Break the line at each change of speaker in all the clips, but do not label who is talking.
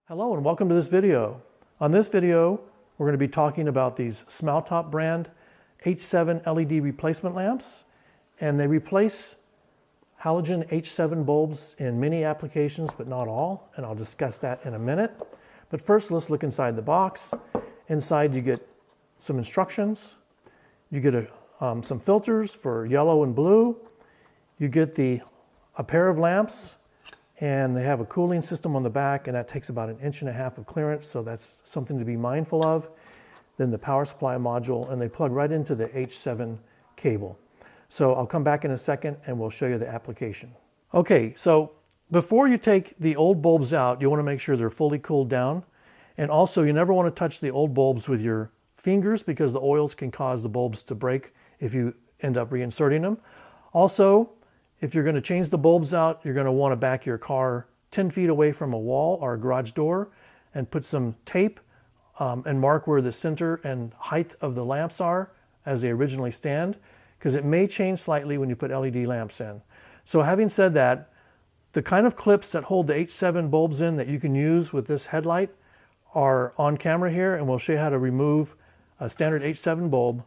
Hello and welcome to this video. On this video, we're going to be talking about these Smautop brand H7 LED replacement lamps, and they replace halogen H7 bulbs in many applications, but not all, and I'll discuss that in a minute. But first, let's look inside the box. Inside you get some instructions, you get some filters for yellow and blue, you get a pair of lamps, and they have a cooling system on the back, and that takes about 1.5 inches of clearance, so that's something to be mindful of. Then the power supply module, and they plug right into the H7 cable. So I'll come back in a second and we'll show you the application. Okay, so before you take the old bulbs out, you want to make sure they're fully cooled down. And also, you never want to touch the old bulbs with your fingers because the oils can cause the bulbs to break if you end up reinserting them. Also, if you're going to change the bulbs out, you're going to want to back your car 10 feet away from a wall or a garage door and put some tape and mark where the center and height of the lamps are as they originally stand, because it may change slightly when you put LED lamps in. So having said that, the kind of clips that hold the H7 bulbs in that you can use with this headlight are on camera here, and we'll show you how to remove a standard H7 bulb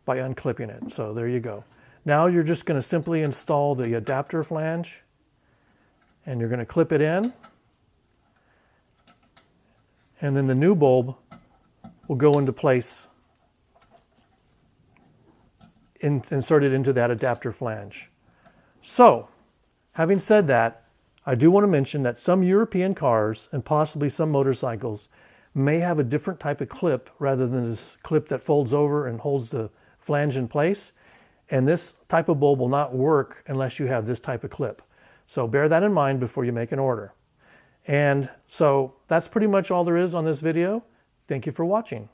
by unclipping it. So there you go. Now you're just going to simply install the adapter flange, and you're going to clip it in, and then the new bulb will go into place, inserted into that adapter flange. So, having said that, I do want to mention that some European cars and possibly some motorcycles may have a different type of clip rather than this clip that folds over and holds the flange in place. And this type of bulb will not work unless you have this type of clip. So bear that in mind before you make an order. And so that's pretty much all there is on this video. Thank you for watching.